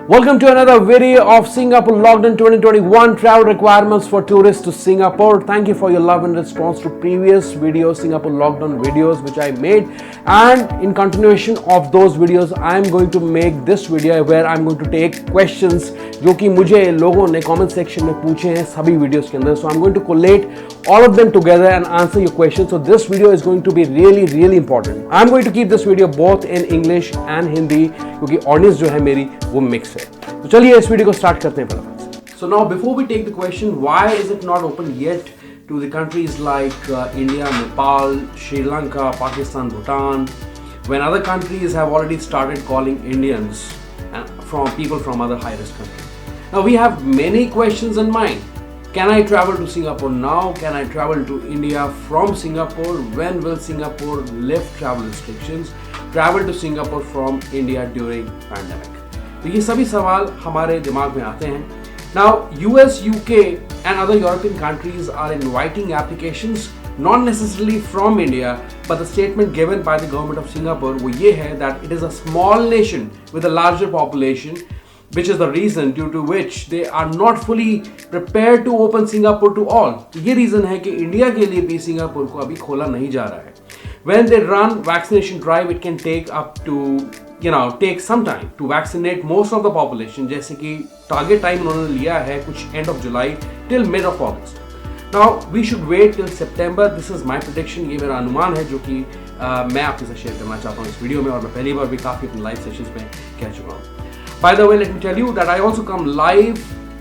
Welcome to another video of Singapore Lockdown 2021 travel requirements for tourists to Singapore. Thank you for your love and response to previous videos, Singapore Lockdown videos which I made, and in continuation of those videos I am going to make this video where I am going to take questions जो कि मुझे लोगों ने comment section में पूछे हैं सभी videos के अंदर. So I am going to collate all of them together and answer your questions. So this video is going to be really important. I am going to keep this video both in English and Hindi क्योंकि audience जो है मेरी वो mix है. तो चलिए इस video को स्टार्ट करते हैं फटाफट से. So now before we take the question, why is it not open yet to the countries like India, Nepal, Sri Lanka, Pakistan, Bhutan, when other countries have already started calling Indians from people from other high-risk countries? Now we have many questions in mind. Can I travel to Singapore now? Can I travel to India from Singapore? When will Singapore lift travel restrictions? Travel to Singapore from India during pandemic? तो ये सभी सवाल हमारे दिमाग में आते हैं. Now US, UK and other European countries are inviting applications not necessarily from India, but the statement given by the government of Singapore वो ये है that it is a small nation with a larger population, which is the reason due to which they are not fully prepared to open Singapore to all. ये reason है कि India के लिए भी Singapore को अभी खोला नहीं जा रहा है. When they run vaccination drive, it can take up to take some time to vaccinate most of the population. जैसे कि target time उन्होंने लिया है कुछ end of July till mid of August. Now we should wait till September. This is my prediction. ये मेरा अनुमान है जो कि मैं आपके साथ शेयर करना चाहता हूँ इस वीडियो में, और मैं पहली बार भी काफ़ी अपने लाइव सेशंस में कह चुका हूँ. By the way, let me tell you that I also come live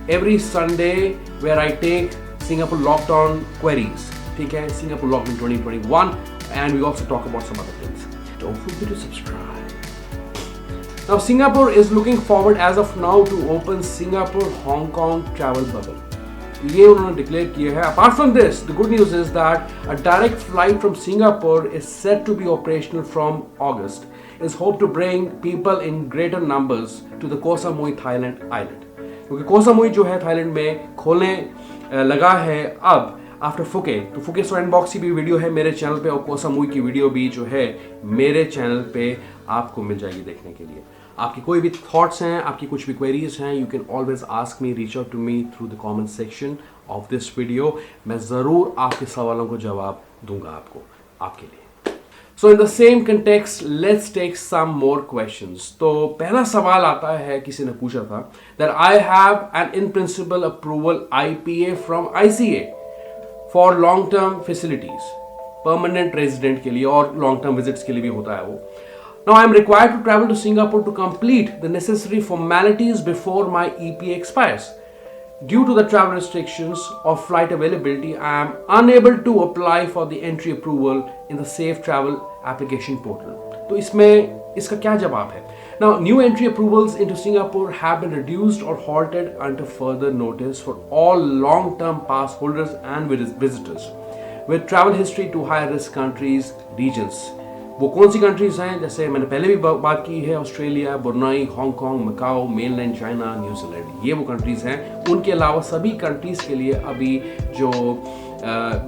every Sunday where I take Singapore lockdown queries. ठीक है, Singapore Lockdown 2021, and we also talk about some other things. Don't forget to subscribe. Now Singapore is looking forward as of now to open Singapore Hong Kong travel bubble. ये उन्होंने declare किया है. Apart from this, the good news is that a direct flight from Singapore is set to be operational from August. Is hoped to bring people in greater numbers to the Koh Samui Thailand island. क्योंकि Koh Samui जो है Thailand में खोलने लगा है अब after फुके. तो फुके sandbox की भी वीडियो है मेरे चैनल पे, और Koh Samui की वीडियो भी जो है मेरे चैनल पे आपको मिल जाएगी देखने के लिए. आपकी कोई भी थॉट्स हैं, आपकी कुछ भी क्वेरीज हैं, you can always ask me, reach out to me through the comment section of this video. मैं ज़रूर आपके सवालों को जवाब दूंगा आपके लिए. So in the same context, let's take some more questions. तो पहला सवाल आता है, किसी ने पूछा था that I have an in principle approval IPA from ICA for long term facilities, permanent resident के लिए और long term visits के लिए भी होता है वो. Now I am required to travel to Singapore to complete the necessary formalities before my EPA expires. Due to the travel restrictions of flight availability, I am unable to apply for the entry approval in the SafeTravel application portal. तो इसमें इसका क्या जवाब है? Now, new entry approvals into Singapore have been reduced or halted until further notice for all long-term pass holders and visitors with travel history to high-risk countries, regions. वो कौन सी countries हैं? जैसे मैंने पहले भी बात की है, Australia, Brunei, Hong Kong, Macau, mainland China, New Zealand, ये वो कंट्रीज हैं. उनके अलावा सभी कंट्रीज के लिए अभी जो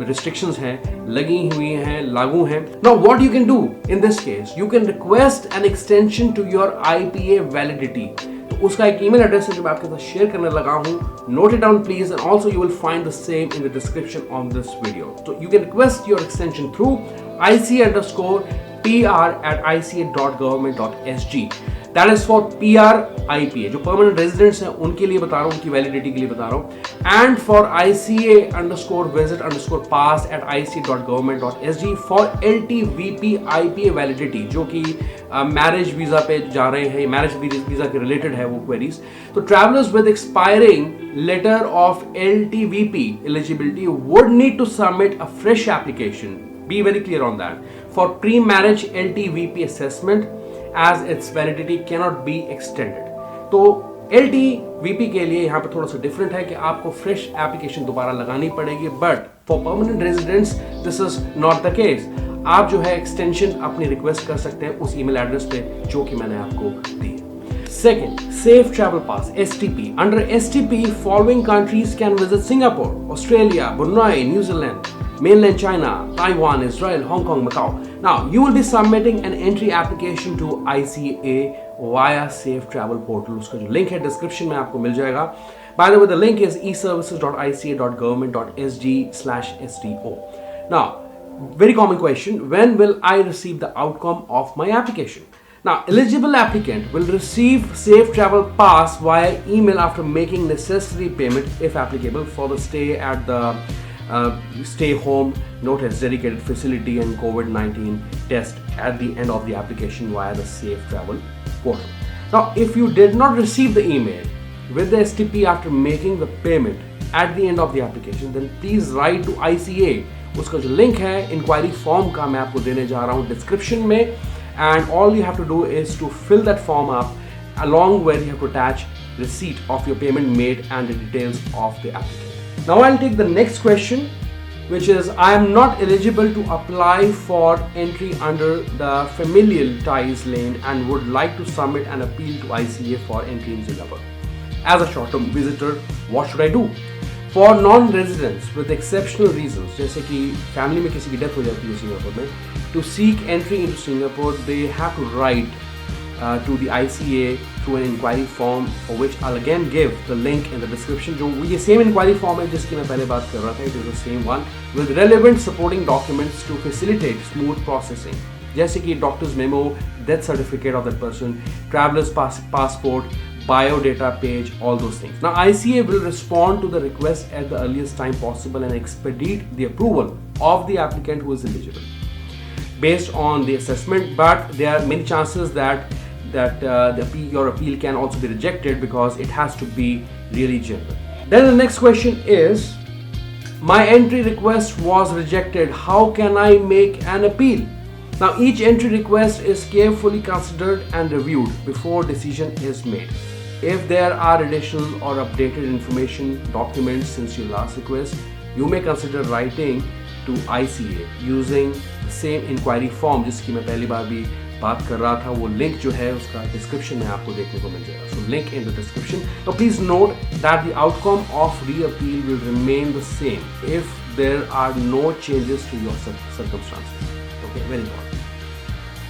restrictions हैं लगी हुई हैं, लागू हैं. Now what you can do in this case? You can request an extension to your IPA validity. तो उसका एक email address है जो मैं आपके साथ शेयर करने लगा हूँ. Note it down please, and also you will find the same in the description of this video. So you can request your extension through ICA_PR@ica.government.sg. That is for PR IPA, जो permanent residents हैं उनके लिए बता रहा हूँ, उनकी validity के लिए बता रहा हूँ. And for ICA_visit_pass@ica.government.sg for LTVP IPA validity, जो कि मैरिज वीजा पे जा रहे हैं, मैरिज वीजा के रिलेटेड है वो क्वेरीज. तो travellers with expiring letter of LTVP eligibility would need to submit a fresh application. Be very clear on that. For pre-marriage LTVP assessment, as its validity cannot be extended. तो LTVP के लिए यहाँ पे थोड़ा सा different है कि आपको फ्रेश एप्लीकेशन दोबारा लगानी पड़ेगी, but for permanent residents this is not the case. आप जो है एक्सटेंशन अपनी रिक्वेस्ट कर सकते हैं उस ईमेल एड्रेस पे जो कि मैंने आपको दी. Second, Safe Travel Pass (STP). Under STP, following countries can visit Singapore, Australia, Brunei, New Zealand, Mainland China, Taiwan, Isreal, Hong Kong, Macau. Now, you will be submitting an entry application to ICA via safe travel portal. उसका जो link है description में आपको मिल जाएगा। By the way the link is eservices.ica.government.sg/sto। Now very common question, when will I receive the outcome of my application? Now, eligible applicant will receive Safe Travel Pass via email after making necessary payment, if applicable, for the stay at the stay home notice dedicated facility and COVID-19 test at the end of the application via the Safe Travel portal. Now, if you did not receive the email with the STP after making the payment at the end of the application, then please write to ICA. उसका जो link है inquiry form का मैं आपको देने जा रहा हूँ डिस्क्रिप्शन में, and all you have to do is to fill that form up, along where you have to attach receipt of your payment made and the details of the applicant. Now I'll take the next question, which is, I am not eligible to apply for entry under the Familial Ties Lane and would like to submit an appeal to ICA for entry in Singapore. As a short-term visitor, what should I do? For non-residents with exceptional reasons, जैसे कि family में किसी की death हो जाती है Singapore में, to seek entry into Singapore, they have to write to the ICA through an inquiry form, for which I'll again give the link in the description. जो ये same inquiry form है जिसकी मैं पहले बात कर रहा था, it is the same one with relevant supporting documents to facilitate smooth processing, जैसे कि doctor's memo, death certificate of that person, traveler's passport, biodata page, all those things. Now ICA will respond to the request at the earliest time possible and expedite the approval of the applicant who is eligible based on the assessment, but there are many chances that your appeal can also be rejected because it has to be really genuine. Then the next question is, my entry request was rejected, how can I make an appeal? Now each entry request is carefully considered and reviewed before decision is made. If there are additional or updated information documents since your last request, you may consider writing to ICA using the same inquiry form जिसकी मैं पहली बार भी बात कर रहा था। वो link जो है उसका डिस्क्रिप्शन में आपको देखने को मिल जाएगा। So link in the description. Now please note that the outcome of re-appeal will remain the same if there are no changes to your circumstances. Okay, very important.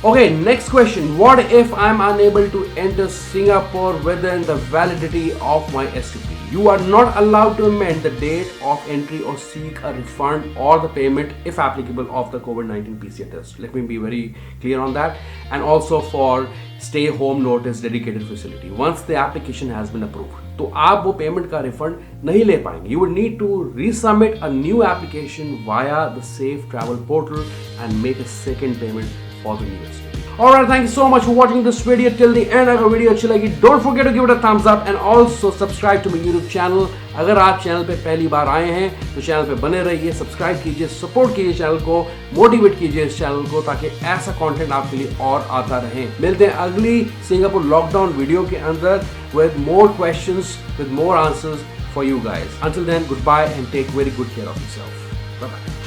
Okay, next question. What if I'm unable to enter Singapore within the validity of my STP? You are not allowed to amend the date of entry or seek a refund or the payment, if applicable, of the COVID-19 PCR test. Let me be very clear on that. And also for stay home notice dedicated facility. Once the application has been approved, तो आप वो payment का refund नहीं ले पाएंगे. You would need to resubmit a new application via the Safe Travel portal and make a second payment for the new STP. Alright, thank you so much for watching this video till the end. अगर video अच्छी लगी, don't forget to give it a thumbs up and also subscribe to my YouTube channel. अगर आप channel पे पहली बार आए हैं तो चैनल पे बने रहिए, सब्सक्राइब कीजिए, सपोर्ट कीजिए चैनल को, मोटिवेट कीजिए इस चैनल को, ताकि ऐसा कंटेंट आपके लिए और आता रहे. मिलते हैं अगली सिंगापुर लॉकडाउन वीडियो के अंदर with more questions, with more answers for you guys. Until then, goodbye and take very good care of yourself. Bye bye.